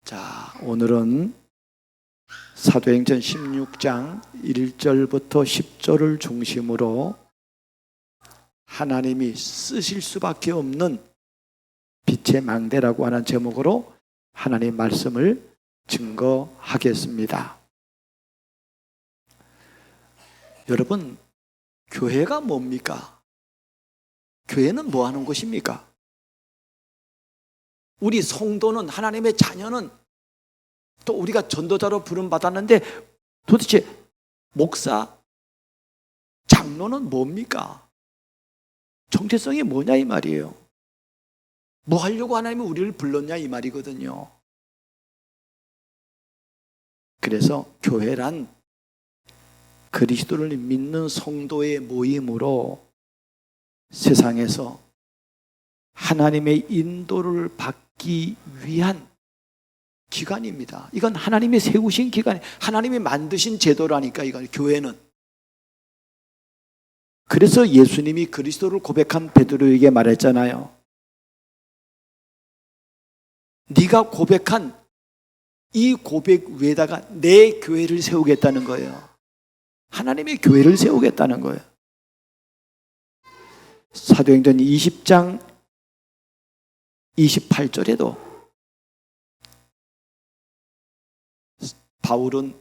자, 오늘은 사도행전 16장 1절부터 10절을 중심으로 하나님이 쓰실 수밖에 없는 빛의 망대라고 하는 제목으로 하나님 말씀을 증거하겠습니다. 여러분, 교회가 뭡니까? 교회는 뭐 하는 곳입니까? 우리 성도는, 하나님의 자녀는, 또 우리가 전도자로 부름받았는데 도대체 목사, 장로는 뭡니까? 정체성이 뭐냐 이 말이에요. 뭐 하려고 하나님이 우리를 불렀냐 이 말이거든요. 그래서 교회란 그리스도를 믿는 성도의 모임으로 세상에서 하나님의 인도를 받기 위한 기관입니다. 이건 하나님이 세우신 기관이, 하나님이 만드신 제도라니까. 이건 교회는. 그래서 예수님이 그리스도를 고백한 베드로에게 말했잖아요. 네가 고백한 이 고백 위에다가 내 교회를 세우겠다는 거예요. 하나님의 교회를 세우겠다는 거예요. 사도행전 20장 28절에도 바울은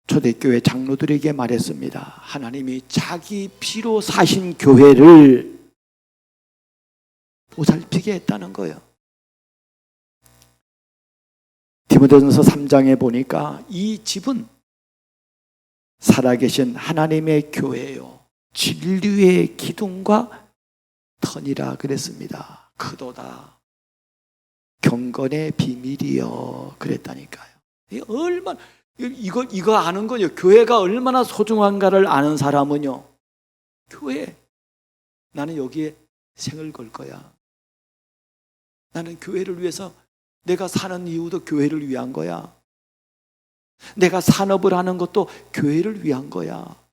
초대교회 장로들에게 말했습니다. 하나님이 자기 피로 사신 교회를 보살피게 했다는 거예요. 디모데전서 3장에 보니까 이 집은 살아계신 하나님의 교회요, 진리의 기둥과 터니라 그랬습니다. 크도다 경건의 비밀이요 그랬다니까요. 얼마나 이거 아는 거요. 교회가 얼마나 소중한가를 아는 사람은요, 교회, 나는 여기에 생을 걸 거야. 나는 교회를 위해서, 내가 사는 이유도 교회를 위한 거야. 내가 산업을 하는 것도 교회를 위한 거야.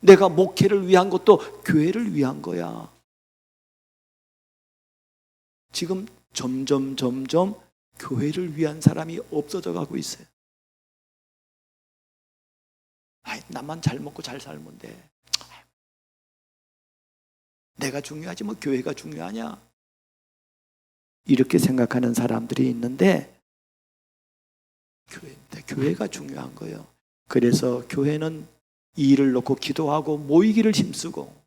내가 목회를 위한 것도 교회를 위한 거야. 지금 점점 교회를 위한 사람이 없어져 가고 있어요. 나만 잘 먹고 잘 살면 돼. 내가 중요하지 뭐 교회가 중요하냐? 이렇게 생각하는 사람들이 있는데 교회가 중요한 거예요. 그래서 교회는 이 일을 놓고 기도하고 모이기를 힘쓰고,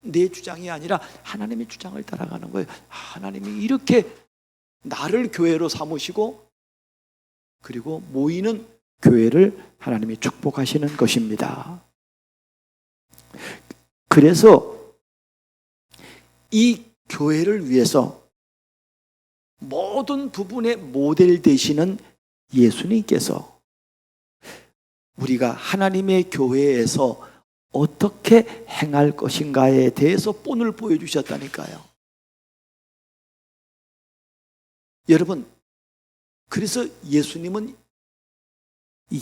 내 주장이 아니라 하나님의 주장을 따라가는 거예요. 하나님이 이렇게 나를 교회로 삼으시고, 그리고 모이는 교회를 하나님이 축복하시는 것입니다. 그래서 이 교회를 위해서 모든 부분의 모델 되시는 예수님께서 우리가 하나님의 교회에서 어떻게 행할 것인가에 대해서 본을 보여주셨다니까요. 여러분, 그래서 예수님은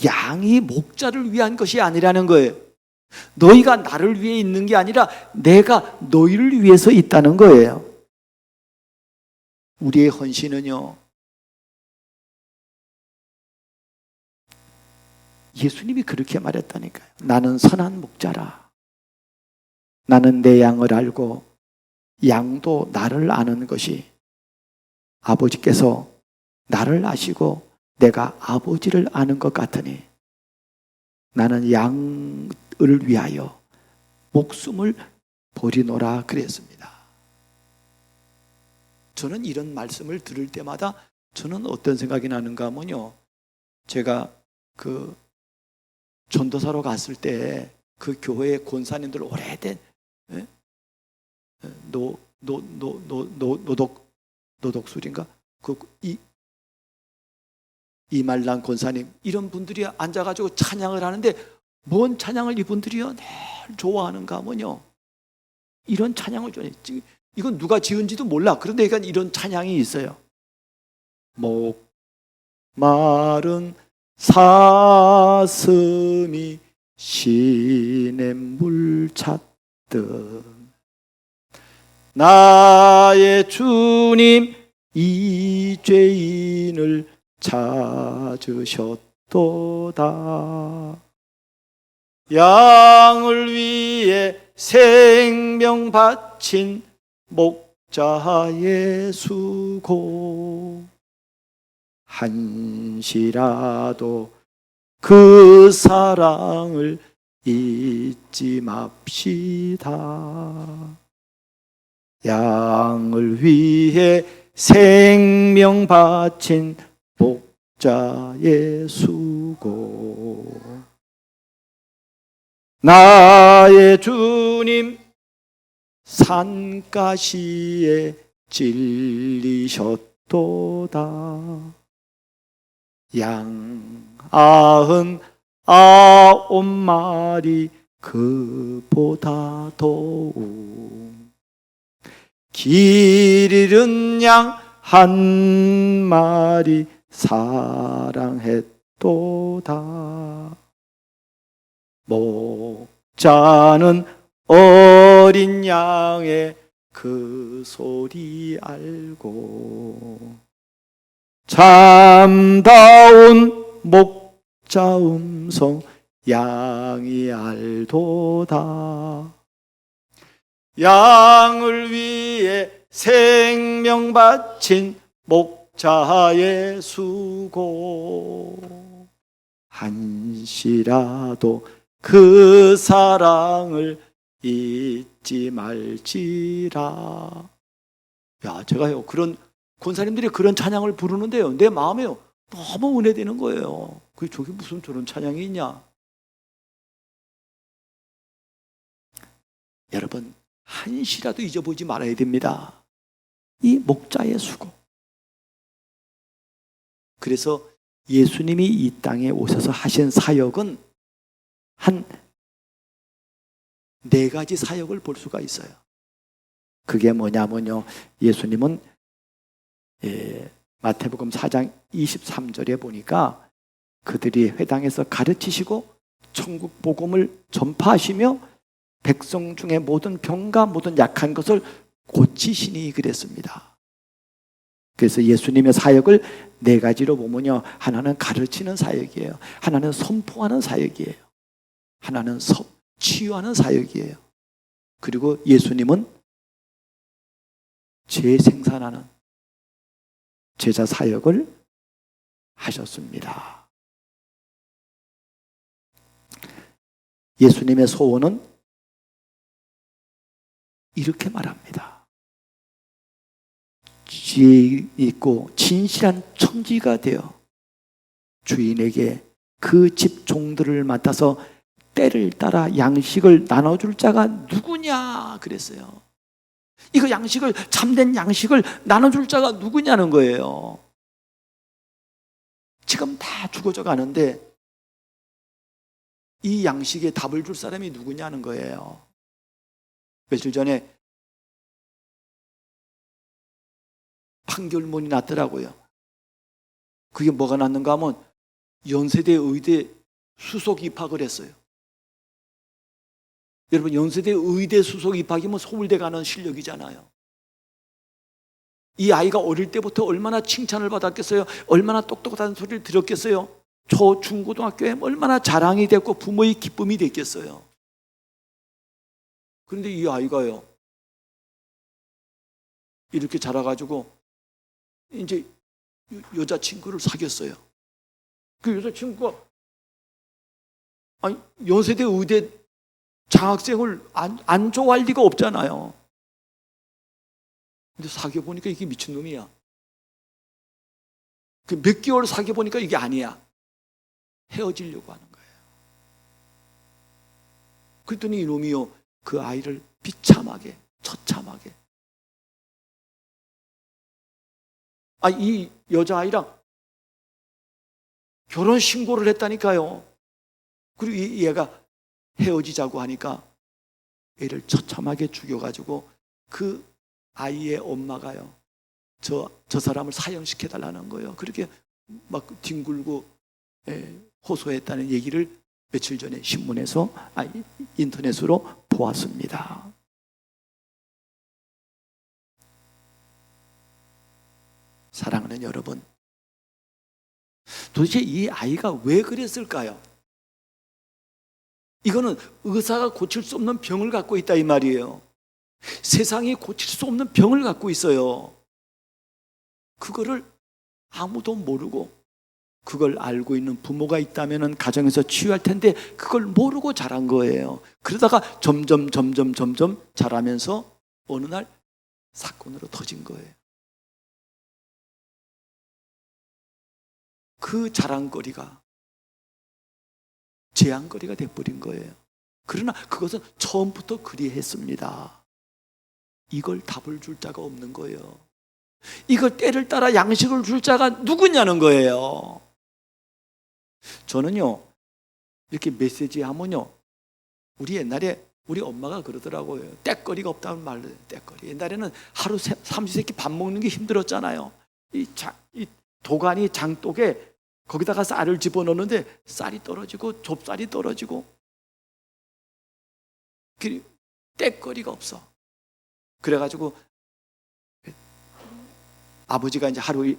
양이 목자를 위한 것이 아니라는 거예요. 너희가 나를 위해 있는 게 아니라 내가 너희를 위해서 있다는 거예요. 우리의 헌신은요, 예수님이 그렇게 말했다니까요. 나는 선한 목자라. 나는 내 양을 알고 양도 나를 아는 것이, 아버지께서 나를 아시고 내가 아버지를 아는 것 같으니 나는 양을 위하여 목숨을 버리노라 그랬습니다. 저는 이런 말씀을 들을 때마다 저는 어떤 생각이 나는가 하면요, 제가 그 전도사로 갔을 때 그 교회 권사님들, 오래된 노덕술인가? 이말란 권사님, 이런 분들이 앉아가지고 찬양을 하는데, 뭔 찬양을 이분들이요 늘 좋아하는가 하면요, 이런 찬양을 좋아해요. 이건 누가 지은지도 몰라. 그런데 이런 찬양이 있어요. 목마른 사슴이 시냇물 찾듯 나의 주님 이 죄인을 찾으셨도다. 양을 위해 생명 바친 목자 예수고, 한시라도 그 사랑을 잊지 맙시다. 양을 위해 생명 바친 목자 예수고, 나의 주님 산가시에 찔리셨도다. 양 99마리 그보다 더욱, 길 잃은 양 한 마리 사랑했도다. 목자는 어린 양의 그 소리 알고, 참다운 목자 음성 양이 알도다. 양을 위해 생명 바친 목자 예수고, 한시라도 그 사랑을 잊지 말지라. 야, 제가요, 그런 권사님들이 그런 찬양을 부르는데요, 내 마음에요 너무 은혜되는 거예요. 그게 저게 무슨 저런 찬양이 있냐. 여러분, 한시라도 잊어보지 말아야 됩니다. 이 목자의 수고. 그래서 예수님이 이 땅에 오셔서 하신 사역은 한 4가지 사역을 볼 수가 있어요. 그게 뭐냐면요, 예수님은 마태복음 4장 23절에 보니까 그들이 회당에서 가르치시고 천국 복음을 전파하시며 백성 중에 모든 병과 모든 약한 것을 고치시니 그랬습니다. 그래서 예수님의 사역을 4가지로 보면요, 하나는 가르치는 사역이에요, 하나는 선포하는 사역이에요, 하나는 치유하는 사역이에요, 그리고 예수님은 재생산하는 제자 사역을 하셨습니다. 예수님의 소원은 이렇게 말합니다. 지혜 있고 진실한 청지가 되어 주인에게 그 집 종들을 맡아서 때를 따라 양식을 나눠줄 자가 누구냐 그랬어요. 이거 양식을, 참된 양식을 나눠줄 자가 누구냐는 거예요. 지금 다 죽어져 가는데 이 양식에 답을 줄 사람이 누구냐는 거예요. 며칠 전에 판결문이 났더라고요. 그게 뭐가 났는가 하면 연세대 의대 수석 입학을 했어요. 여러분, 연세대 의대 수석 입학이면 서울대 가는 실력이잖아요. 이 아이가 어릴 때부터 얼마나 칭찬을 받았겠어요? 얼마나 똑똑하다는 소리를 들었겠어요? 초, 중고등학교에 얼마나 자랑이 됐고 부모의 기쁨이 됐겠어요? 그런데 이 아이가요, 이렇게 자라가지고 이제 여자친구를 사귀었어요. 그 여자친구가 연세대 의대 장학생을 안 좋아할 리가 없잖아요. 근데 사귀어보니까 이게 미친놈이야. 몇 개월 사귀어보니까 이게 아니야. 헤어지려고 하는 거예요. 그랬더니 이놈이요, 그 아이를 비참하게, 처참하게, 이 여자아이랑 결혼 신고를 했다니까요. 그리고 얘가 헤어지자고 하니까 애를 처참하게 죽여가지고 그 아이의 엄마가요, 저 사람을 사형시켜달라는 거예요. 그렇게 막 뒹굴고 호소했다는 얘기를 며칠 전에 신문에서 인터넷으로 보았습니다. 사랑하는 여러분, 도대체 이 아이가 왜 그랬을까요? 이거는 의사가 고칠 수 없는 병을 갖고 있다 이 말이에요. 세상이 고칠 수 없는 병을 갖고 있어요. 그거를 아무도 모르고, 그걸 알고 있는 부모가 있다면 가정에서 치유할 텐데 그걸 모르고 자란 거예요. 그러다가 점점 자라면서 어느 날 사건으로 터진 거예요. 그 자랑거리가 재앙거리가 돼버린 거예요. 그러나 그것은 처음부터 그리했습니다. 이걸 답을 줄 자가 없는 거예요. 이걸 때를 따라 양식을 줄 자가 누구냐는 거예요. 저는요, 이렇게 메시지 하면요, 우리 옛날에 우리 엄마가 그러더라고요. 떼거리가 없다는 말을. 떼거리. 옛날에는 하루 삼시세끼 밥 먹는 게 힘들었잖아요. 이 도가니 장독에 거기다가 쌀을 집어넣는데 쌀이 떨어지고 좁쌀이 떨어지고, 떼거리가 없어. 그래가지고 아버지가 이제 하루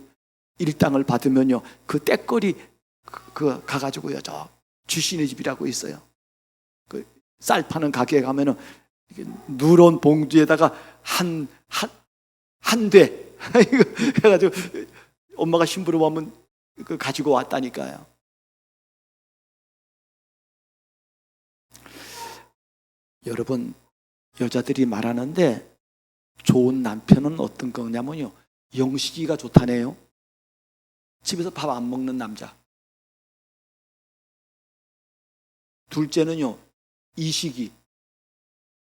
일당을 받으면요, 그 떼거리 그 가가지고요, 저 주신의 집이라고 있어요. 그 쌀 파는 가게에 가면은 누런 봉지에다가 한 대 해가지고 엄마가 심부름 오면 그 가지고 왔다니까요. 여러분, 여자들이 말하는데 좋은 남편은 어떤 거냐면요, 영식이가 좋다네요. 집에서 밥 안 먹는 남자. 둘째는요, 이식이,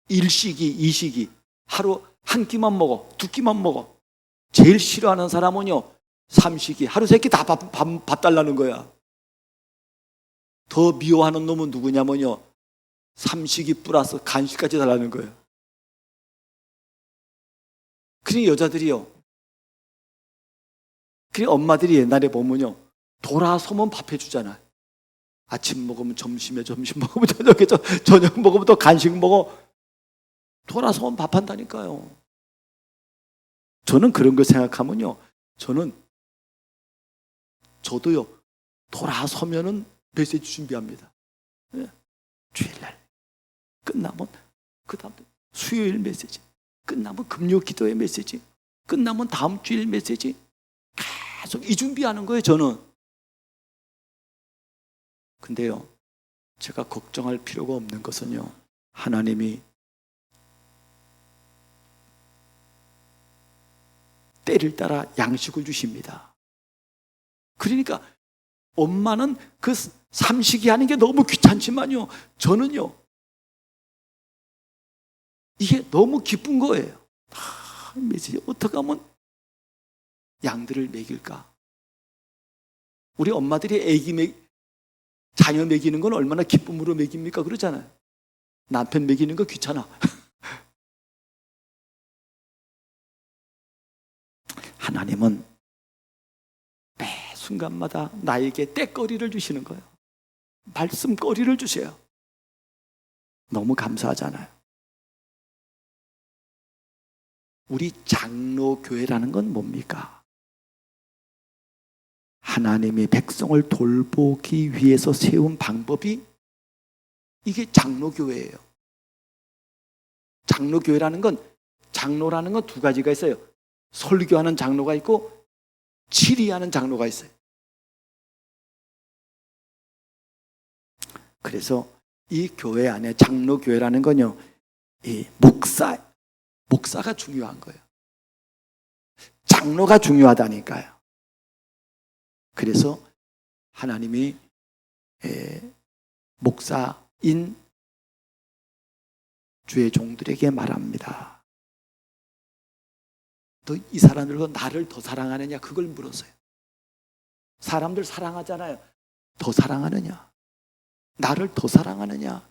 일식이, 이식이. 하루 한 끼만 먹어, 두 끼만 먹어. 제일 싫어하는 사람은요, 삼식이. 하루 세 끼 다 밥 달라는 거야. 더 미워하는 놈은 누구냐면요, 삼식이 플러스 간식까지 달라는 거예요. 그러니 여자들이요, 그러니 엄마들이 옛날에 보면요, 돌아서면 밥 해주잖아요. 아침 먹으면 점심에, 점심 먹으면 저녁에, 저녁 먹으면 또 간식 먹어. 돌아서면 밥 한다니까요. 저는 그런 거 생각하면요, 저도요, 돌아서면은 메시지 준비합니다. 네. 주일날 끝나면 그 다음 수요일 메시지, 끝나면 금요 기도의 메시지, 끝나면 다음 주일 메시지, 계속 이 준비하는 거예요, 저는. 근데요, 제가 걱정할 필요가 없는 것은요, 하나님이 때를 따라 양식을 주십니다. 그러니까 엄마는 그 삼식이 하는 게 너무 귀찮지만요, 저는요, 이게 너무 기쁜 거예요. 메시지 어떻게 하면 양들을 먹일까? 우리 엄마들이 자녀 먹이는 건 얼마나 기쁨으로 먹입니까? 그러잖아요. 남편 먹이는 거 귀찮아. 하나님은 매 순간마다 나에게 때거리를 주시는 거예요. 말씀거리를 주세요. 너무 감사하잖아요. 우리 장로교회라는 건 뭡니까? 하나님의 백성을 돌보기 위해서 세운 방법이, 이게 장로교회예요. 장로교회라는 건, 장로라는 건 두 가지가 있어요. 설교하는 장로가 있고 치리하는 장로가 있어요. 그래서 이 교회 안에 장로교회라는 건요, 이 목사가 중요한 거예요. 장로가 중요하다니까요. 그래서 하나님이 목사인 주의 종들에게 말합니다. 너 이 사람들과 나를 더 사랑하느냐? 그걸 물었어요. 사람들 사랑하잖아요. 더 사랑하느냐? 나를 더 사랑하느냐?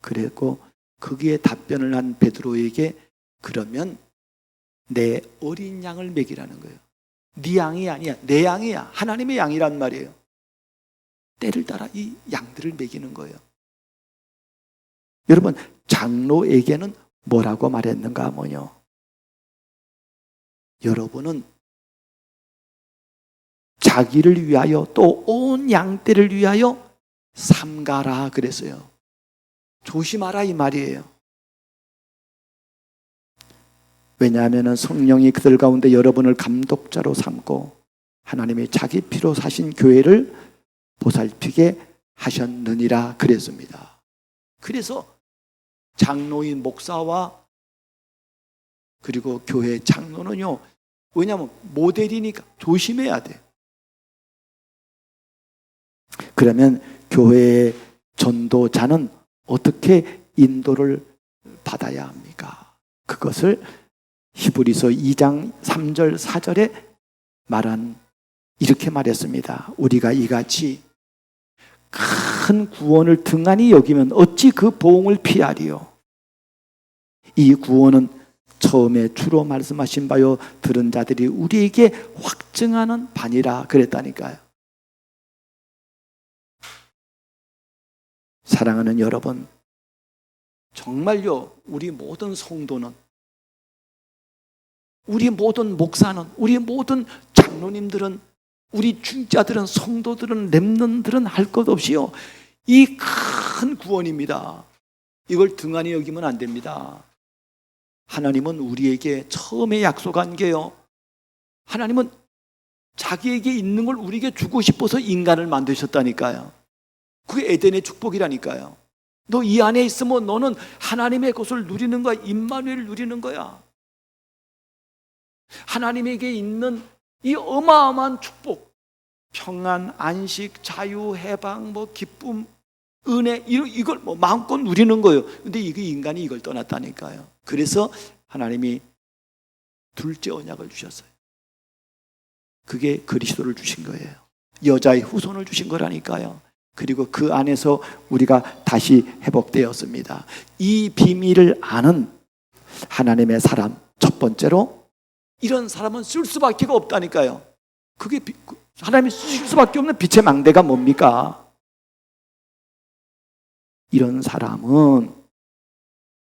그리고 거기에 답변을 한 베드로에게, 그러면 내 어린 양을 먹이라는 거예요. 네 양이 아니야, 내 양이야. 하나님의 양이란 말이에요. 때를 따라 이 양들을 먹이는 거예요. 여러분, 장로에게는 뭐라고 말했는가 하면요, 여러분은 자기를 위하여 또 온 양떼를 위하여 삼가라 그랬어요. 조심하라 이 말이에요. 왜냐하면 성령이 그들 가운데 여러분을 감독자로 삼고 하나님이 자기 피로 사신 교회를 보살피게 하셨느니라 그랬습니다. 그래서 장로인 목사와 그리고 교회 장로는요, 왜냐하면 모델이니까 조심해야 돼. 그러면 교회의 전도자는 어떻게 인도를 받아야 합니까? 그것을 히브리서 2장 3절 4절에 이렇게 말했습니다. 우리가 이같이 큰 구원을 등한히 여기면 어찌 그 보응을 피하리요. 이 구원은 처음에 주로 말씀하신 바요 들은 자들이 우리에게 확증하는 바니라 그랬다니까요. 사랑하는 여러분, 정말요 우리 모든 성도는, 우리 모든 목사는, 우리 모든 장로님들은, 우리 중자들은, 성도들은, 렘넌트들은 할 것 없이요 이 큰 구원입니다. 이걸 등한히 여기면 안 됩니다. 하나님은 우리에게 처음에 약속한 게요, 하나님은 자기에게 있는 걸 우리에게 주고 싶어서 인간을 만드셨다니까요. 그게 에덴의 축복이라니까요. 너 이 안에 있으면 너는 하나님의 것을 누리는 거야. 임마누엘을 누리는 거야. 하나님에게 있는 이 어마어마한 축복, 평안, 안식, 자유, 해방, 기쁨, 은혜, 이걸 마음껏 누리는 거예요. 근데 이게 인간이 이걸 떠났다니까요. 그래서 하나님이 둘째 언약을 주셨어요. 그게 그리스도를 주신 거예요. 여자의 후손을 주신 거라니까요. 그리고 그 안에서 우리가 다시 회복되었습니다. 이 비밀을 아는 하나님의 사람, 첫 번째로 이런 사람은 쓸 수밖에 없다니까요. 그게 하나님이 쓸 수밖에 없는 빛의 망대가 뭡니까? 이런 사람은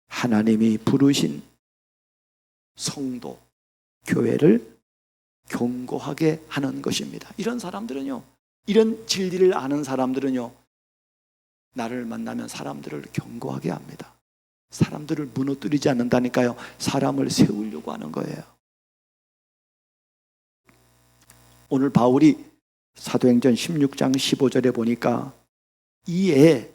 하나님이 부르신 성도, 교회를 견고하게 하는 것입니다. 이런 사람들은요, 이런 진리를 아는 사람들은요, 나를 만나면 사람들을 견고하게 합니다. 사람들을 무너뜨리지 않는다니까요. 사람을 세우려고 하는 거예요. 오늘 바울이 사도행전 16장 15절에 보니까 이에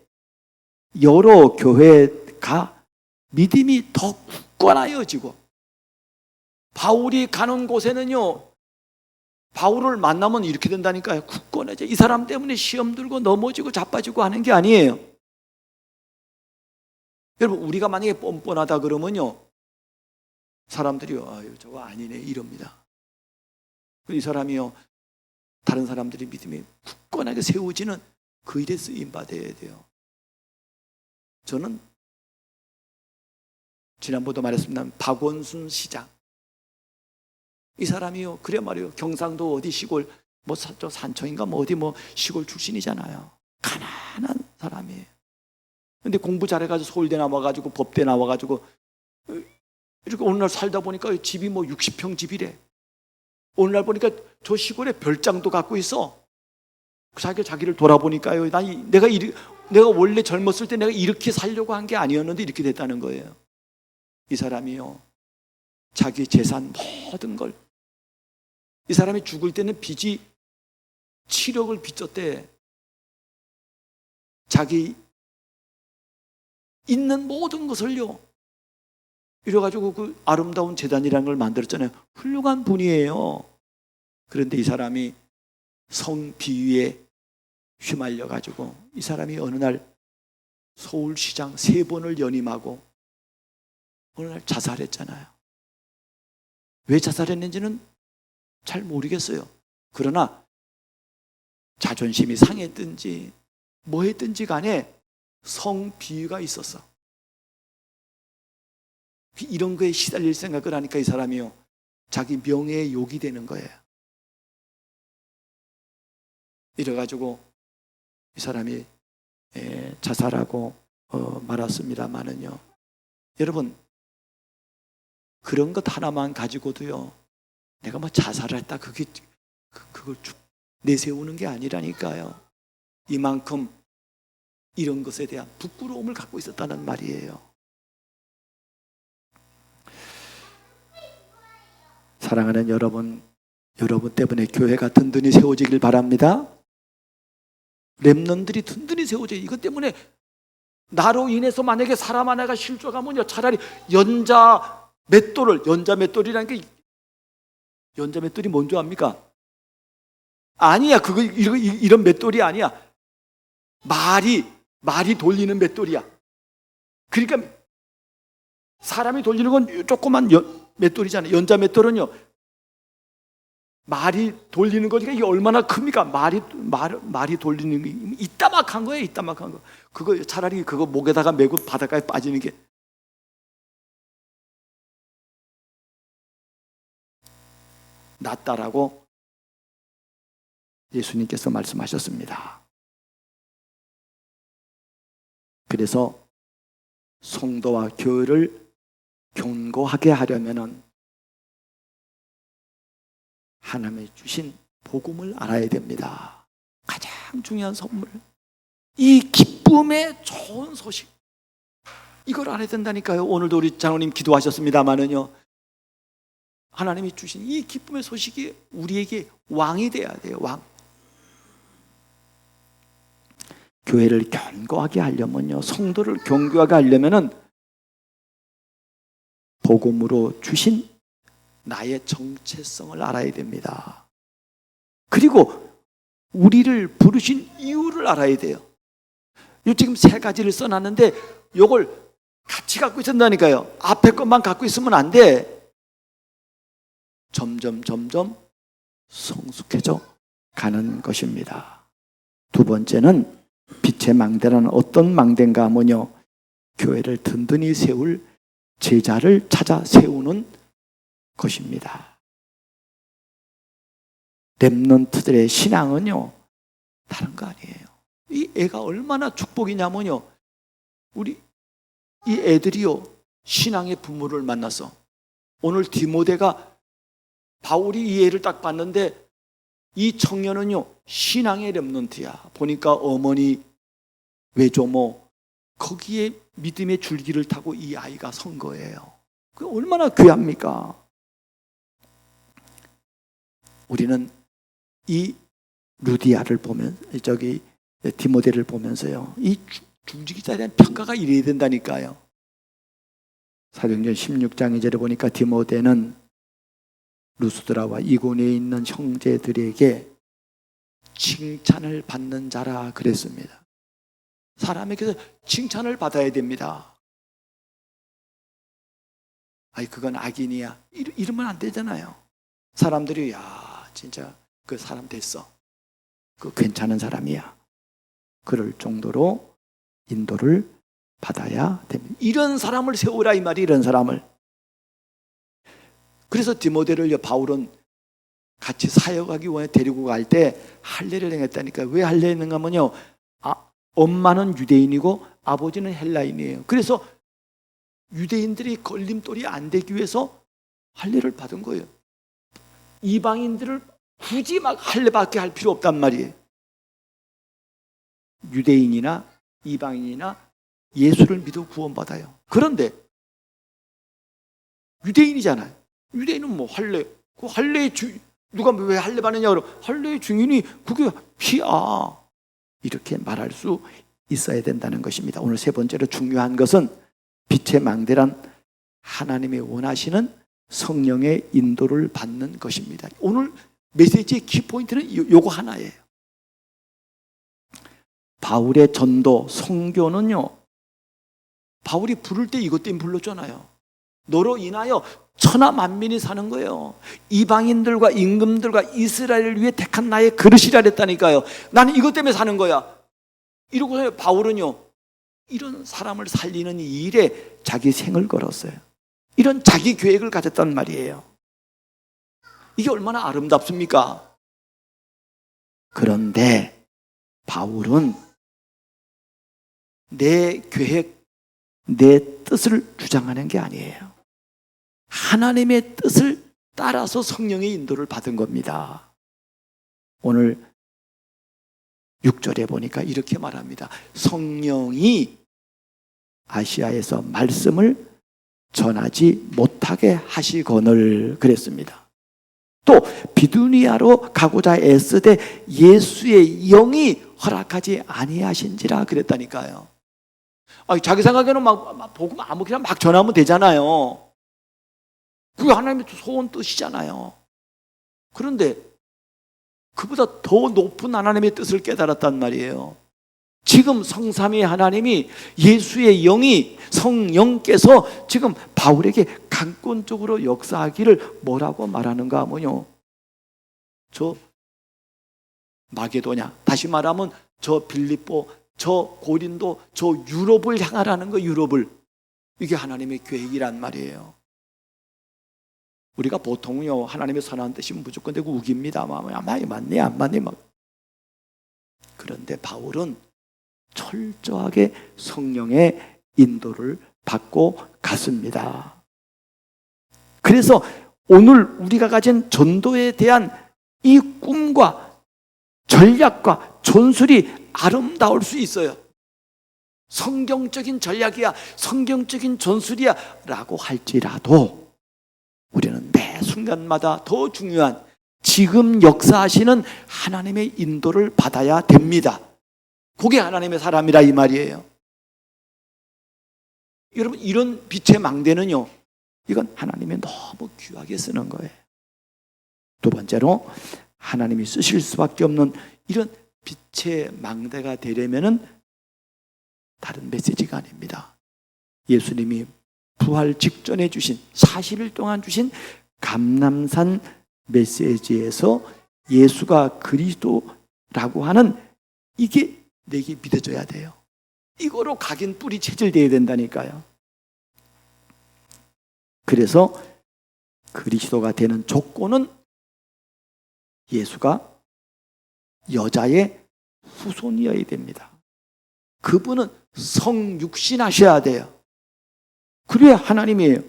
여러 교회가 믿음이 더 굳건하여지고, 바울이 가는 곳에는요, 바울을 만나면 이렇게 된다니까요. 굳건해져. 이 사람 때문에 시험 들고 넘어지고 자빠지고 하는 게 아니에요. 여러분, 우리가 만약에 뻔뻔하다 그러면요, 사람들이요, 아유 저거 아니네 이럽니다. 이 사람이요, 다른 사람들이 믿음이 굳건하게 세워지는 그 일에 쓰임 받아야 돼요. 저는 지난번도 말했습니다. 박원순 시장, 이 사람이요, 그래 말이요, 경상도 어디 시골 저 산청인가 어디 시골 출신이잖아요. 가난한 사람이에요. 근데 공부 잘해가지고 서울대 나와가지고 법대 나와가지고 이렇게 어느 날 살다 보니까 집이 60평 집이래. 어느 날 보니까 저 시골에 별장도 갖고 있어. 자기를 돌아보니까요, 내가 원래 젊었을 때 내가 이렇게 살려고 한 게 아니었는데 이렇게 됐다는 거예요. 이 사람이요, 자기 재산 모든 걸, 이 사람이 죽을 때는 빚이 7억을 빚졌대. 자기 있는 모든 것을요, 이래가지고 그 아름다운 재단이라는 걸 만들었잖아요. 훌륭한 분이에요. 그런데 이 사람이 성비위에 휘말려가지고 이 사람이 어느 날 서울시장 3번을 연임하고 어느 날 자살했잖아요. 왜 자살했는지는 잘 모르겠어요. 그러나 자존심이 상했든지 뭐 했든지 간에 성비위가 있었어. 이런 거에 시달릴 생각을 하니까 이 사람이요, 자기 명예에 욕이 되는 거예요. 이래가지고 이 사람이 자살하고 말았습니다만은요, 여러분, 그런 것 하나만 가지고도요, 내가 자살을 했다, 그걸 내세우는 게 아니라니까요. 이만큼 이런 것에 대한 부끄러움을 갖고 있었다는 말이에요. 사랑하는 여러분, 여러분 때문에 교회가 든든히 세워지길 바랍니다. 렘넌트들이 든든히 세워져요. 이것 때문에 나로 인해서 만약에 사람 하나가 실족하면요, 차라리 연자 맷돌이라는 게, 연자 맷돌이 뭔지 압니까? 아니야, 그거 이런 맷돌이 아니야. 말이 돌리는 맷돌이야. 그러니까 사람이 돌리는 건 조그만 맷돌이잖아요. 연자 맷돌은요, 말이 돌리는 거니까 이게 얼마나 큽니까? 말이 돌리는 게 이따막한 거예요. 이따막한 거. 그거 차라리 그거 목에다가 메고 바닷가에 빠지는 게 낫다라고 예수님께서 말씀하셨습니다. 그래서 성도와 교회를 견고하게 하려면은 하나님이 주신 복음을 알아야 됩니다. 가장 중요한 선물, 이 기쁨의 좋은 소식, 이걸 알아야 된다니까요. 오늘도 우리 장로님 기도하셨습니다마는요, 하나님이 주신 이 기쁨의 소식이 우리에게 왕이 돼야 돼요. 왕. 교회를 견고하게 하려면요, 성도를 견고하게 하려면은 복음으로 주신 나의 정체성을 알아야 됩니다. 그리고 우리를 부르신 이유를 알아야 돼요. 지금 세 가지를 써놨는데 이걸 같이 갖고 있었다니까요. 앞에 것만 갖고 있으면 안 돼. 점점 성숙해져 가는 것입니다. 두 번째는 빛의 망대라는 어떤 망대인가 하면요, 교회를 든든히 세울 제자를 찾아 세우는 것입니다. 렘넌트들의 신앙은요, 다른 거 아니에요. 이 애가 얼마나 축복이냐면요, 우리 이 애들이요, 신앙의 부모를 만나서, 오늘 디모데가 바울이 이 애를 딱 봤는데 이 청년은요, 신앙의 렘넌트야. 보니까 어머니 외조모 거기에 믿음의 줄기를 타고 이 아이가 선 거예요. 그 얼마나 귀합니까? 우리는 이 루디아를 보면, 저기 디모데를 보면서요, 이 중직자에 대한 평가가 이래야 된다니까요. 사도행전 16장 2절에 보니까 디모데는 루스드라와 이고니에 있는 형제들에게 칭찬을 받는 자라 그랬습니다. 사람에게서 칭찬을 받아야 됩니다. 아이, 그건 악인이야, 이러면 안 되잖아요. 사람들이 야, 진짜 그 사람 됐어, 그 괜찮은 사람이야, 그럴 정도로 인도를 받아야 됩니다. 이런 사람을 세우라 이 말이, 이런 사람을. 그래서 디모데를 바울은 같이 사역하기 위해 데리고 갈 때 할례를 행했다니까. 왜 할례 했는가 하면요, 엄마는 유대인이고 아버지는 헬라인이에요. 그래서 유대인들이 걸림돌이 안 되기 위해서 할례를 받은 거예요. 이방인들을 굳이 막 할례받게 할 필요 없단 말이에요. 유대인이나 이방인이나 예수를 믿어 구원받아요. 그런데 유대인이잖아요. 유대인은 뭐 할례, 그 할례의 누가 왜 할례 받느냐 그러면 할례의 증인이 그게 피야, 이렇게 말할 수 있어야 된다는 것입니다. 오늘 세 번째로 중요한 것은 빛의 망대란 하나님이 원하시는 성령의 인도를 받는 것입니다. 오늘 메시지의 키포인트는 요거 하나예요. 바울의 전도, 선교는요, 바울이 부를 때 이것 때문에 불렀잖아요. 너로 인하여 천하 만민이 사는 거예요. 이방인들과 임금들과 이스라엘을 위해 택한 나의 그릇이라 그랬다니까요. 나는 이것 때문에 사는 거야. 이러고서 바울은요, 이런 사람을 살리는 이 일에 자기 생을 걸었어요. 이런 자기 계획을 가졌단 말이에요. 이게 얼마나 아름답습니까? 그런데 바울은 내 계획, 내 뜻을 주장하는 게 아니에요. 하나님의 뜻을 따라서 성령의 인도를 받은 겁니다. 오늘 6절에 보니까 이렇게 말합니다. 성령이 아시아에서 말씀을 전하지 못하게 하시거늘 그랬습니다. 또 비두니아로 가고자 애쓰되 예수의 영이 허락하지 아니하신지라 그랬다니까요. 자기 생각에는 막 복음 아무렇게나 막 전하면 되잖아요. 그게 하나님의 소원 뜻이잖아요. 그런데 그보다 더 높은 하나님의 뜻을 깨달았단 말이에요. 지금 성삼위 하나님이 예수의 영이 성령께서 지금 바울에게 강권적으로 역사하기를 뭐라고 말하는가 하면요, 저 마게도냐, 다시 말하면 저 빌립보, 저 고린도, 저 유럽을 향하라는 거. 유럽을. 이게 하나님의 계획이란 말이에요. 우리가 보통요 하나님의 선한 뜻이 무조건 되고 우깁니다. 맞네 안 맞네 막. 그런데 바울은 철저하게 성령의 인도를 받고 갔습니다. 그래서 오늘 우리가 가진 전도에 대한 이 꿈과 전략과 전술이 아름다울 수 있어요. 성경적인 전략이야, 성경적인 전술이야 라고 할지라도 우리는 매 순간마다 더 중요한 지금 역사하시는 하나님의 인도를 받아야 됩니다. 그게 하나님의 사람이라 이 말이에요. 여러분, 이런 빛의 망대는요, 이건 하나님이 너무 귀하게 쓰는 거예요. 두 번째로 하나님이 쓰실 수밖에 없는 이런 빛의 망대가 되려면은 다른 메시지가 아닙니다. 예수님이 부활 직전에 주신 40일 동안 주신 감람산 메시지에서 예수가 그리스도라고 하는 이게 내게 믿어져야 돼요. 이거로 각인 뿌리 체질돼야 된다니까요. 그래서 그리스도가 되는 조건은 예수가 여자의 후손이어야 됩니다. 그분은 성육신하셔야 돼요. 그래야 하나님이에요.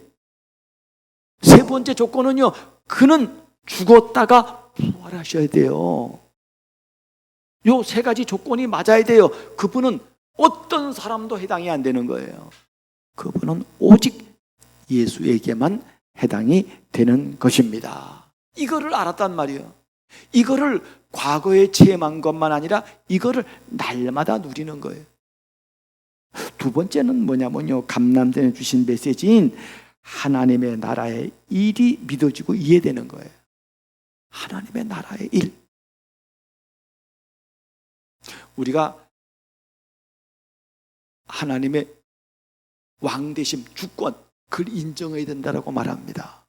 세 번째 조건은요, 그는 죽었다가 부활하셔야 돼요. 요 세 가지 조건이 맞아야 돼요. 그분은 어떤 사람도 해당이 안 되는 거예요. 그분은 오직 예수에게만 해당이 되는 것입니다. 이거를 알았단 말이에요. 이거를 과거에 체험한 것만 아니라 이거를 날마다 누리는 거예요. 두 번째는 뭐냐면요, 감람산에 주신 메시지인 하나님의 나라의 일이 믿어지고 이해되는 거예요. 하나님의 나라의 일. 우리가 하나님의 왕대심, 주권, 그걸 인정해야 된다고 말합니다.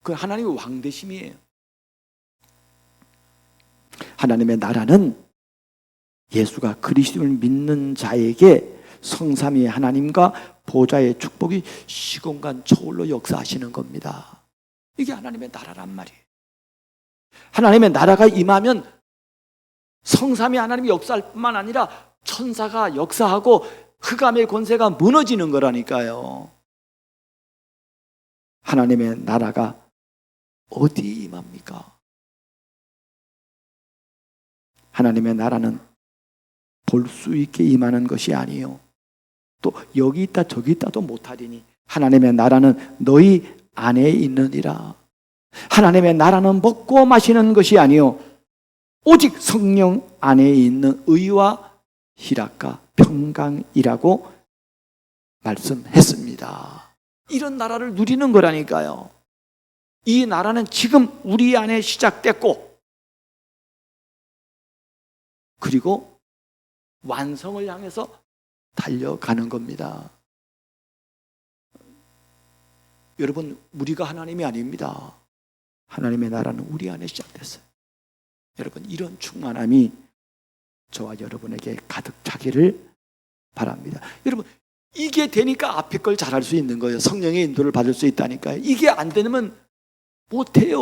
그 하나님의 왕대심이에요. 하나님의 나라는 예수가 그리스도를 믿는 자에게 성삼위의 하나님과 보좌의 축복이 시공간 초월로 역사하시는 겁니다. 이게 하나님의 나라란 말이에요. 하나님의 나라가 임하면 성삼위 하나님이 역사할 뿐만 아니라 천사가 역사하고 흑암의 권세가 무너지는 거라니까요. 하나님의 나라가 어디에 임합니까? 하나님의 나라는 볼 수 있게 임하는 것이 아니요, 또 여기 있다 저기 있다도 못하리니 하나님의 나라는 너희 안에 있느니라. 하나님의 나라는 먹고 마시는 것이 아니요, 오직 성령 안에 있는 의와 희락과 평강이라고 말씀했습니다. 이런 나라를 누리는 거라니까요. 이 나라는 지금 우리 안에 시작됐고, 그리고 완성을 향해서 달려가는 겁니다. 여러분, 우리가 하나님이 아닙니다. 하나님의 나라는 우리 안에 시작됐어요. 여러분, 이런 충만함이 저와 여러분에게 가득 차기를 바랍니다. 여러분, 이게 되니까 앞에 걸 잘할 수 있는 거예요. 성령의 인도를 받을 수 있다니까요. 이게 안 되면 못해요.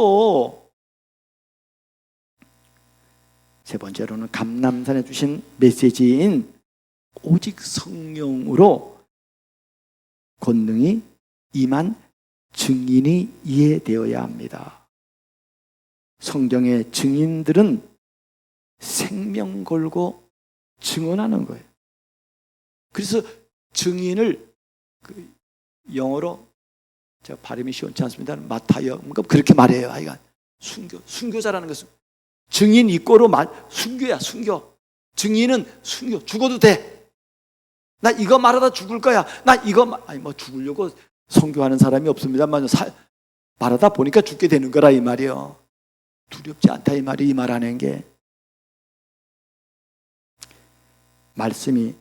세 번째로는 감람산에 주신 메시지인 오직 성령으로 권능이 임한 증인이 이해되어야 합니다. 성경의 증인들은 생명 걸고 증언하는 거예요. 그래서 증인을 영어로 제가 발음이 시원치 않습니다. 마타이어 그렇게 말해요. 하여간 순교자라는 것은 증인 이꼬로 순교야. 순교. 증인은 순교. 죽어도 돼. 나 이거 말하다 죽을 거야. 나 이거 아니 뭐 죽으려고 선교하는 사람이 없습니다만 말하다 보니까 죽게 되는 거라 이 말이에요. 두렵지 않다 이 말이 이 말하는 게. 말씀이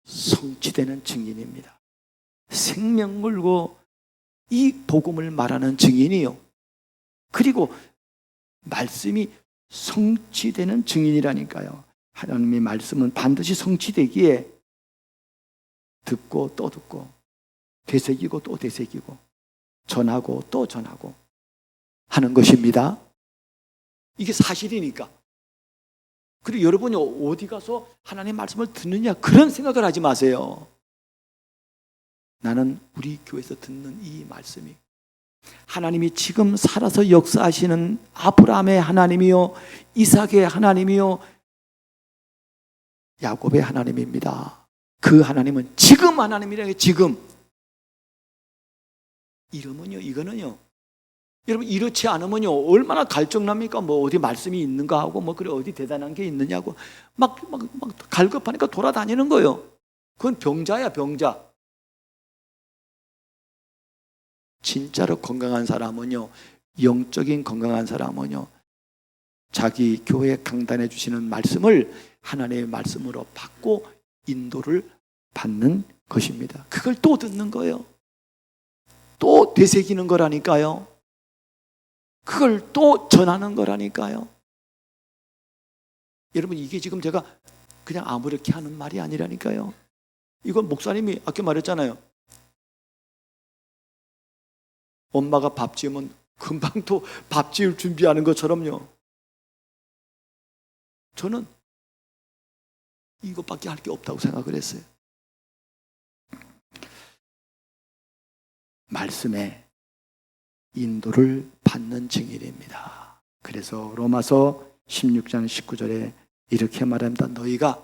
성취되는 증인입니다. 생명 걸고 이 복음을 말하는 증인이요. 그리고 말씀이 성취되는 증인이라니까요. 하나님의 말씀은 반드시 성취되기에 듣고 또 듣고 되새기고 또 되새기고 전하고 또 전하고 하는 것입니다. 이게 사실이니까. 그리고 여러분이 어디 가서 하나님의 말씀을 듣느냐 그런 생각을 하지 마세요. 나는 우리 교회에서 듣는 이 말씀이 하나님이 지금 살아서 역사하시는 아브라함의 하나님이요 이삭의 하나님이요 야곱의 하나님입니다. 그 하나님은 지금 하나님이라는 게 지금. 이러면요 이거는요 여러분 이렇지 않으면요 얼마나 갈증납니까? 뭐 어디 말씀이 있는가 하고 뭐 그래 어디 대단한 게 있느냐고 막 갈급하니까 돌아다니는 거예요. 그건 병자야 병자. 진짜로 건강한 사람은요 영적인 건강한 사람은요 자기 교회 강단해 주시는 말씀을 하나님의 말씀으로 받고 인도를 받는 것입니다. 그걸 또 듣는 거예요. 또 되새기는 거라니까요. 그걸 또 전하는 거라니까요. 여러분 이게 지금 제가 그냥 아무렇게 하는 말이 아니라니까요. 이건 목사님이 아까 말했잖아요. 엄마가 밥 지으면 금방 또 밥 지을 준비하는 것처럼요. 저는 이것밖에 할 게 없다고 생각을 했어요. 말씀에 인도를 받는 증인입니다. 그래서 로마서 16장 19절에 이렇게 말합니다. 너희가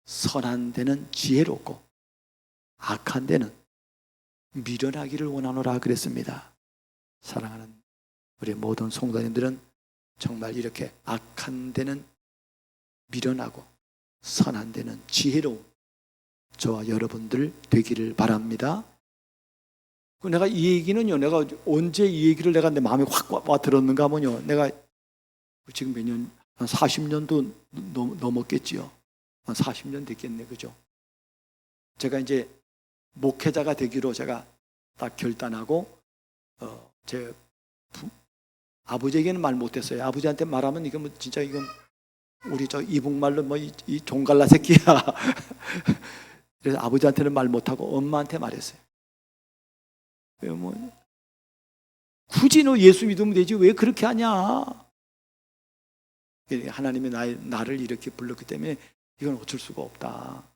선한 데는 지혜롭고 악한 데는 미련하기를 원하노라 그랬습니다. 사랑하는 우리 모든 성도님들은 정말 이렇게 악한 데는 미련하고 선한 데는 지혜로운 저와 여러분들 되기를 바랍니다. 내가 이 얘기는요, 내가 언제 이 얘기를 내가 내 마음에 확 와 들었는가 하면요, 내가 지금 몇 년, 한 40년도 넘었겠지요. 한 40년 됐겠네, 그죠? 제가 이제 목회자가 되기로 제가 딱 결단하고, 제 아버지에게는 말 못했어요. 아버지한테 말하면 이건 뭐 진짜 이건 우리 저 이북말로 뭐 이 종갈라 새끼야. 그래서 아버지한테는 말 못하고 엄마한테 말했어요. 뭐 굳이 너 예수 믿으면 되지 왜 그렇게 하냐? 하나님이 나를 이렇게 불렀기 때문에 이건 어쩔 수가 없다.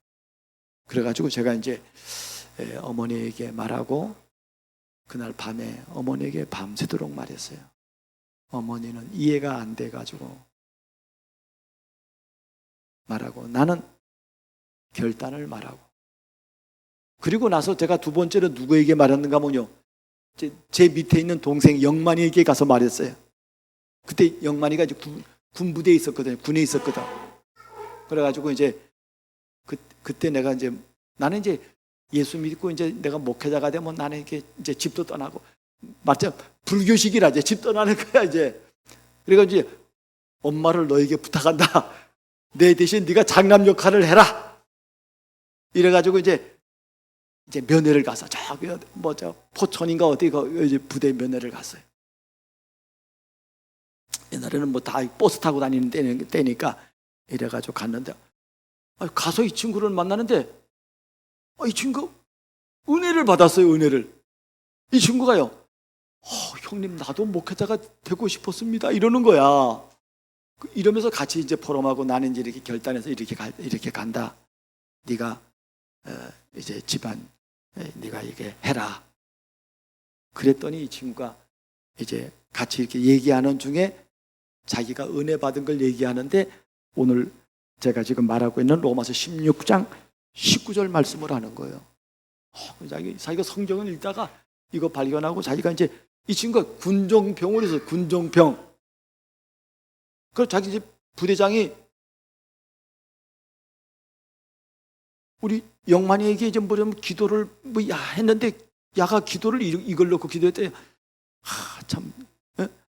그래가지고 제가 이제 어머니에게 말하고 그날 밤에 어머니에게 밤새도록 말했어요. 어머니는 이해가 안 돼가지고 말하고 나는 결단을 말하고 그리고 나서 제가 두 번째로 누구에게 말했는가 하면요, 제 밑에 있는 동생 영만이에게 가서 말했어요. 그때 영만이가 이제 군부대에 있었거든요. 군에 있었거든. 그래가지고 이제 그때 내가 이제 나는 이제 예수 믿고 이제 내가 목회자가 되면 나는 이렇게 이제 집도 떠나고 맞죠? 불교식이라 이제 집 떠나는 거야 이제. 그래가지고 이제 엄마를 너에게 부탁한다. 내 대신 네가 장남 역할을 해라. 이래가지고 이제 면회를 가서 저기 뭐저 포천인가 어디 이제 부대 면회를 갔어요. 옛날에는 뭐 다 버스 타고 다니는 때니까 이래가지고 갔는데 가서 이 친구를 만나는데 이 친구 은혜를 받았어요. 은혜를. 이 친구가요. 형님 나도 목회자가 되고 싶었습니다. 이러는 거야. 이러면서 같이 이제 포럼하고 나는 이제 이렇게 결단해서 이렇게 간다. 네가 이제 집안 네가 이게 해라. 그랬더니 이 친구가 이제 같이 이렇게 얘기하는 중에 자기가 은혜 받은 걸 얘기하는데 오늘 제가 지금 말하고 있는 로마서 16장 19절 말씀을 하는 거예요. 자기가 성경을 읽다가 이거 발견하고 자기가 이제 이 친구가 군종병을 해서 군종병. 그래서 자기 집 부대장이 우리 영만이에게 이제 뭐냐면 기도를 했는데 야가 기도를 이걸 놓고 기도했대. 참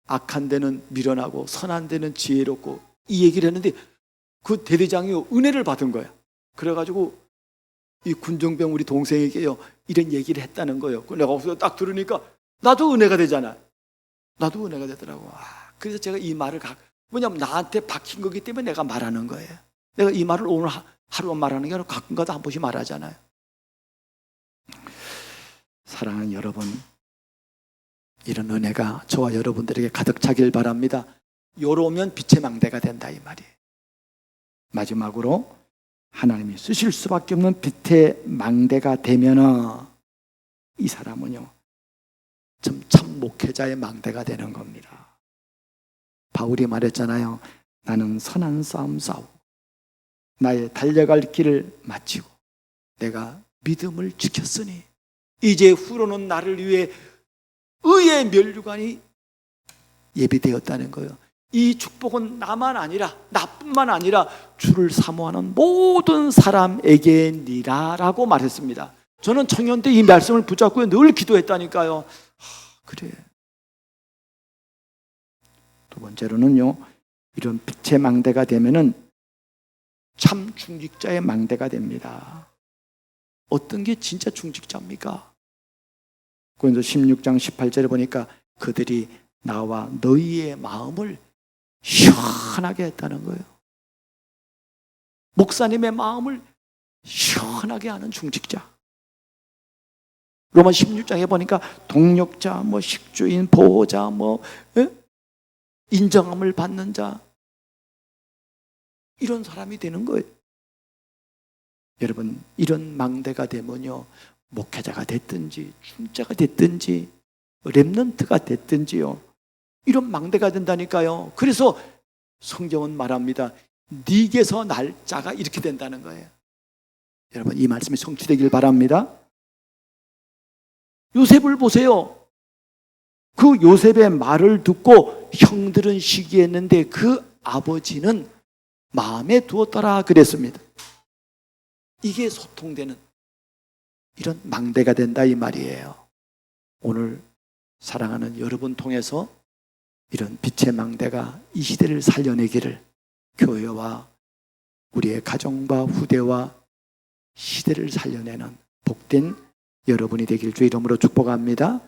악한 데는 미련하고 선한 데는 지혜롭고 이 얘기를 했는데 그 대대장이 은혜를 받은 거야. 그래가지고 이 군종병 우리 동생에게요 이런 얘기를 했다는 거예요. 내가 없어서 딱 들으니까 나도 은혜가 되잖아. 나도 은혜가 되더라고. 그래서 제가 이 말을 왜냐면 나한테 박힌 거기 때문에 내가 말하는 거예요. 내가 이 말을 오늘 하루만 말하는 게 아니라 가끔가다 한 번씩 말하잖아요. 사랑하는 여러분, 이런 은혜가 저와 여러분들에게 가득 차길 바랍니다. 요러면 빛의 망대가 된다 이 말이에요. 마지막으로 하나님이 쓰실 수밖에 없는 빛의 망대가 되면은 이 사람은요 참 목회자의 망대가 되는 겁니다. 바울이 말했잖아요. 나는 선한 싸움 싸우고 나의 달려갈 길을 마치고 내가 믿음을 지켰으니 이제 후로는 나를 위해 의의 면류관이 예비되었다는 거예요. 이 축복은 나뿐만 아니라 주를 사모하는 모든 사람에게니라 라고 말했습니다. 저는 청년 때 이 말씀을 붙잡고 늘 기도했다니까요. 그래. 두 번째로는요, 이런 빛의 망대가 되면은 참 중직자의 망대가 됩니다. 어떤 게 진짜 중직자입니까? 고린도 16장 18절에 보니까 그들이 나와 너희의 마음을 시원하게 했다는 거예요. 목사님의 마음을 시원하게 하는 중직자. 로마 16장에 보니까 동력자, 식주인, 보호자, 인정함을 받는 자, 이런 사람이 되는 거예요. 여러분, 이런 망대가 되면요, 목회자가 됐든지 중자가 됐든지 렘넌트가 됐든지요, 이런 망대가 된다니까요. 그래서 성경은 말합니다. 네게서 날 자가 이렇게 된다는 거예요. 여러분, 이 말씀이 성취되길 바랍니다. 요셉을 보세요. 그 요셉의 말을 듣고 형들은 시기했는데 그 아버지는 마음에 두었더라 그랬습니다. 이게 소통되는 이런 망대가 된다 이 말이에요. 오늘 사랑하는 여러분 통해서 이런 빛의 망대가 이 시대를 살려내기를 교회와 우리의 가정과 후대와 시대를 살려내는 복된 여러분이 되길 주 이름으로 축복합니다.